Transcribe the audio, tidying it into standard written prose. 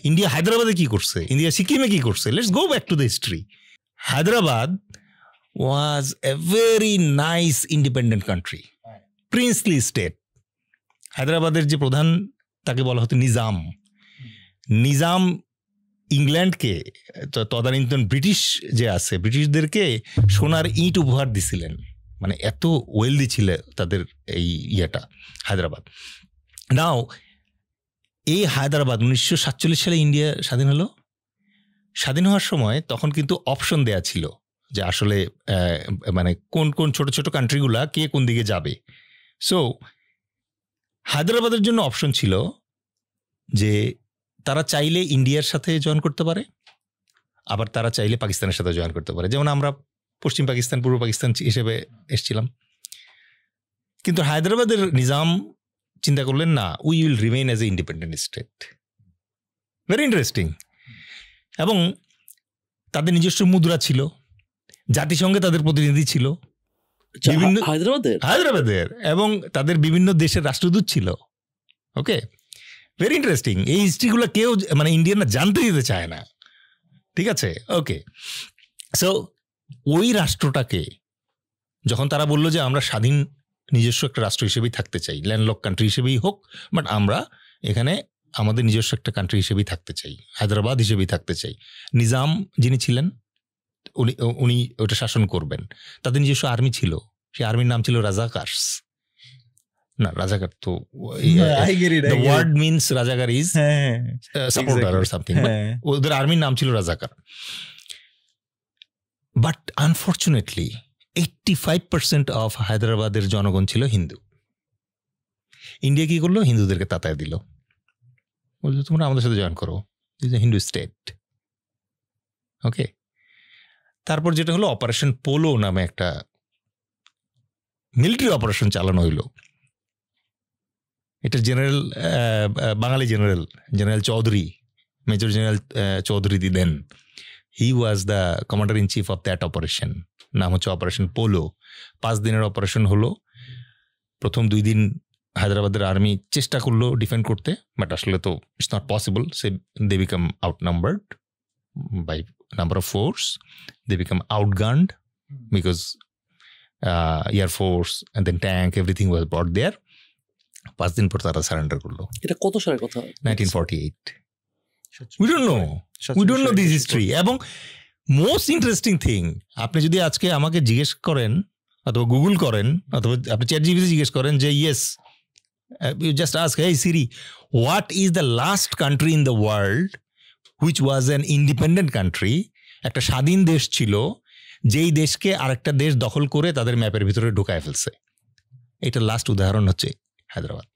India হায়দ্রাবাদে কি করছে, ইন্ডিয়া সিকিমে কি করছে? Let's go back to the history. Hyderabad was a very nice independent country, princely state. হায়দ্রাবাদের যে প্রধান তাকে বলা হতো নিজাম. নিজাম ইংল্যান্ডকে, তদানীন্তন ব্রিটিশ যে আছে, ব্রিটিশদেরকে সোনার ইট উপহার দিছিলেন. মানে এত ওয়েলদি ছিল তাদের এই ইয়েটা হায়দ্রাবাদ. নাও এই হায়দ্রাবাদ 1947 সালে ইন্ডিয়া স্বাধীন হলো. স্বাধীন হওয়ার সময় তখন কিন্তু অপশন দেয়া ছিল যে আসলে মানে কোন কোন ছোট ছোট কান্ট্রিগুলা কে কোন দিকে যাবে. সো হায়দ্রাবাদের জন্য অপশন ছিল যে তারা চাইলে ইন্ডিয়ার সাথে জয়েন করতে পারে, আবার তারা চাইলে পাকিস্তানের সাথে জয়েন করতে পারে. যেমন আমরা পশ্চিম পাকিস্তান, পূর্ব পাকিস্তান হিসেবে এসেছিলাম. কিন্তু হায়দ্রাবাদের নিজাম চিন্তা করলেন না, we will remain as a independent state. Very interesting. এবং তাদের নিজস্ব মুদ্রা ছিল, জাতিসংঘে তাদের প্রতিনিধি ছিল বিভিন্ন হায়দ্রাবাদের, এবং তাদের বিভিন্ন দেশের রাষ্ট্রদূত ছিল. ওকে, ভেরি ইন্টারেস্টিং. এই হিস্ট্রিগুলো কেউ মানে ইন্ডিয়ানরা জানতে দিতে চায় না. ঠিক আছে, ওকে. সো ওই রাষ্ট্রটাকে যখন তারা বললো যে আমরা স্বাধীন নিজস্ব একটা রাষ্ট্র হিসেবেই থাকতে চাই, ল্যান্ডলক কান্ট্রি হিসেবেই হোক, বাট আমরা এখানে আমাদের নিজস্ব একটা কান্ট্রি হিসেবেই থাকতে চাই, হায়দ্রাবাদ হিসেবেই থাকতে চাই. নিজাম যিনি ছিলেন উনি ওটা শাসন করবেন. তাদের নিজস্ব আর্মি ছিল, সেই আর্মির নাম ছিল রাজাকার্স. না, রাজাকার তো ওয়ার্ড মিনস রাজাকার ইজ সাপোর্টার অর সামথিং. ওদের আর্মির নাম ছিল রাজাকার. বাট আনফর্চুনেটলি 85% অফ হায়দ্রাবাদের জনগণ ছিল হিন্দু. ইন্ডিয়া কি করলো? হিন্দুদেরকে তাতায় দিল, বলছো তোমরা আমাদের সাথে জয়েন করো, ইজ এ হিন্দু স্টেট. ওকে. তারপর যেটা হলো অপারেশন পোলো নামে একটা মিলিটারি অপারেশন চালানো হইল. এটা জেনারেল বাঙালি general Chowdhury, major general Chowdhury then, he was the commander in chief of that operation. নাম হচ্ছে অপারেশন পোলো. 5 দিনের অপারেশন হলো. প্রথম 2 দিন হায়দ্রাবাদের আর্মি চেষ্টা করলো ডিফেন্ড করতে, বাট আসলে তো it's not possible. So they become outnumbered by number of force, they become outgunned because air force and then tank everything was brought there. 5 দিন পর তারা সারেন্ডার করলো. এটা কত সালের কথা? 1948. We don't know this history. এবং মোস্ট ইন্টারেস্টিং থিং, আপনি যদি আজকে আমাকে জিজ্ঞেস করেন অথবা গুগল করেন অথবা আপনি চ্যাটজিপিটি জিজ্ঞেস করেন যে yes, you just ask, hey Siri, what is the last country in the world which was an independent country, একটা স্বাধীন দেশ ছিল যেই দেশকে আরেকটা দেশ দখল করে তাদের ম্যাপের ভিতরে ঢুকায় ফেলছে. এটা লাস্ট উদাহরণ হচ্ছে হায়দ্রাবাদ.